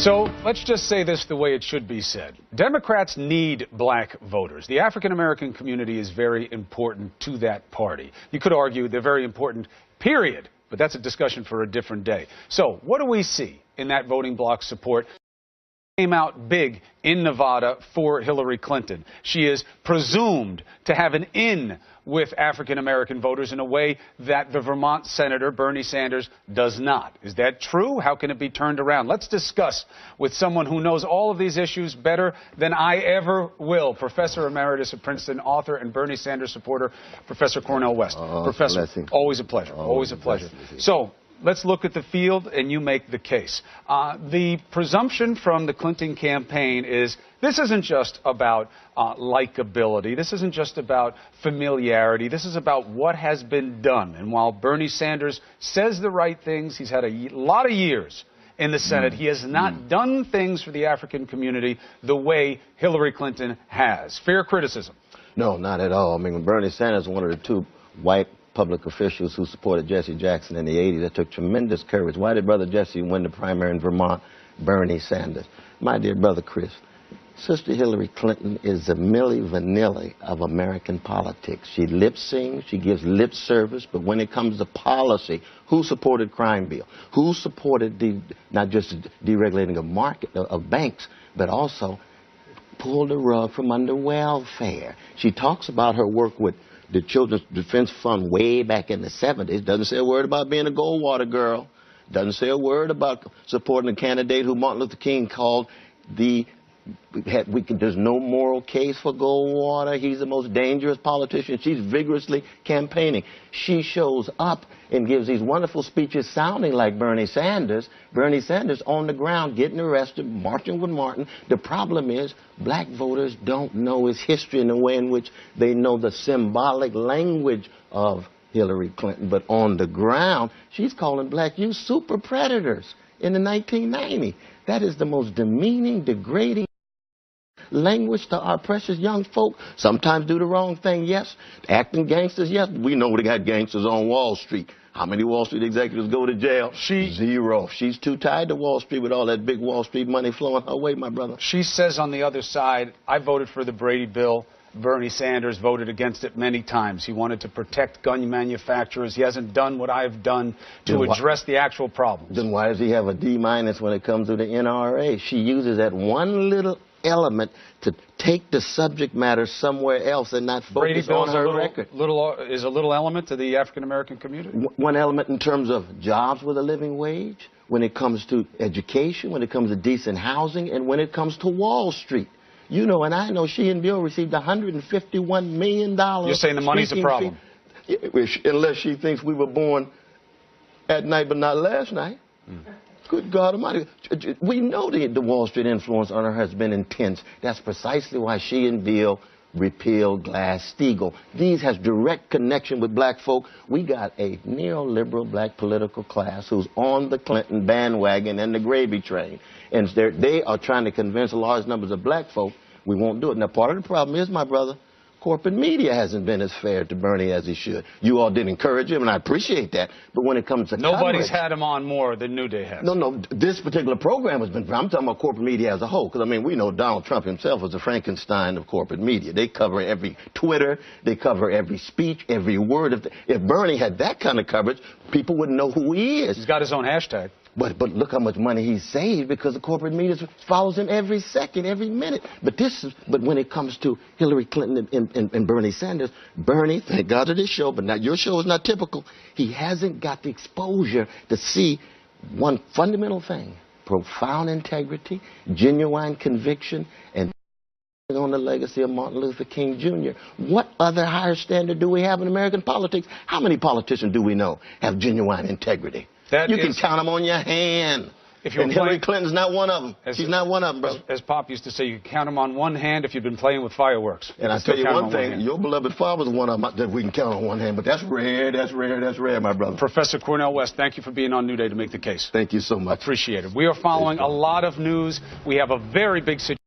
So let's just say this the way it should be said. Democrats need black voters. The African-American community is very important to that party. You could argue they're very important, period. But that's a discussion for a different day. So what do we see in that voting bloc support? Came out big in Nevada for Hillary Clinton. She is presumed to have an in with African-American voters in a way that the Vermont Senator Bernie Sanders does not. Is that true? How can it be turned around? Let's discuss with someone who knows all of these issues better than I ever will. Professor Emeritus at Princeton, author and Bernie Sanders supporter, Professor Cornel West. Professor, always a pleasure. Always a pleasure. So, let's look at the field, and you make the case. The presumption from the Clinton campaign is this isn't just about likability. This isn't just about familiarity. This is about what has been done. And while Bernie Sanders says the right things, he's had a lot of years in the Senate. He has not done things for the African community the way Hillary Clinton has. Fair criticism? No, not at all. I mean, Bernie Sanders, one of the two white public officials who supported Jesse Jackson in the 80s. That took tremendous courage. Why did Brother Jesse win the primary in Vermont? Bernie Sanders. My dear brother Chris, Sister Hillary Clinton is the Milli Vanilli of American politics. She lip sings, she gives lip service, but when it comes to policy, who supported crime bill? Who supported not just deregulating of market of banks, but also pulled the rug from under welfare? She talks about her work with the Children's Defense Fund way back in the 70s. Doesn't say a word about being a Goldwater girl. Doesn't say a word about supporting a candidate who Martin Luther King called there's no moral case for Goldwater. He's the most dangerous politician. She's vigorously campaigning. She shows up and gives these wonderful speeches sounding like Bernie Sanders. Bernie Sanders on the ground getting arrested, marching with Martin. The problem is black voters don't know his history in the way in which they know the symbolic language of Hillary Clinton. But on the ground, she's calling black youth super predators in the 1990s. That is the most demeaning, degrading language to our precious young folk. Sometimes do the wrong thing, yes. Acting gangsters, yes. We know they got gangsters on Wall Street. How many Wall Street executives go to jail? Zero. She's too tied to Wall Street with all that big Wall Street money flowing her way, my brother. She says on the other side, I voted for the Brady bill. Bernie Sanders voted against it many times. He wanted to protect gun manufacturers. He hasn't done what I've done to address the actual problems. Then why does he have a D- when it comes to the NRA? She uses that one little element to take the subject matter somewhere else and not focus on her record. Is a little element to the African-American community? One element in terms of jobs with a living wage, when it comes to education, when it comes to decent housing, and when it comes to Wall Street. You know, and I know she and Bill received $151 million. You're saying the money's a problem? Unless she thinks we were born at night but not last night. Good God Almighty. We know the Wall Street influence on her has been intense. That's precisely why she and Bill repealed Glass-Steagall. These has direct connection with black folk. We got a neoliberal black political class who's on the Clinton bandwagon and the gravy train. And they are trying to convince large numbers of black folk we won't do it. Now, part of the problem is, my brother, corporate media hasn't been as fair to Bernie as he should. You all did encourage him, and I appreciate that. But when it comes to nobody's had him on more than New Day has. No, this particular program has been. I'm talking about corporate media as a whole, because I mean we know Donald Trump himself is the Frankenstein of corporate media. They cover every Twitter, they cover every speech, every word. If Bernie had that kind of coverage, people wouldn't know who he is. He's got his own hashtag. But look how much money he's saved because the corporate media follows him every second, every minute. But when it comes to Hillary Clinton and Bernie Sanders, Bernie, thank God to this show, but not your show is not typical. He hasn't got the exposure to see one fundamental thing: profound integrity, genuine conviction, and on the legacy of Martin Luther King Jr. What other higher standard do we have in American politics? How many politicians do we know have genuine integrity? You can count them on your hand. And Hillary Clinton's not one of them. She's not one of them, brother. As Pop used to say, you can count them on one hand if you've been playing with fireworks. And I tell you one thing, your beloved father's one of them that we can count on one hand. But that's rare, that's rare, that's rare, my brother. Professor Cornel West, thank you for being on New Day to make the case. Thank you so much. Appreciate it. We are following a lot of news. We have a very big situation.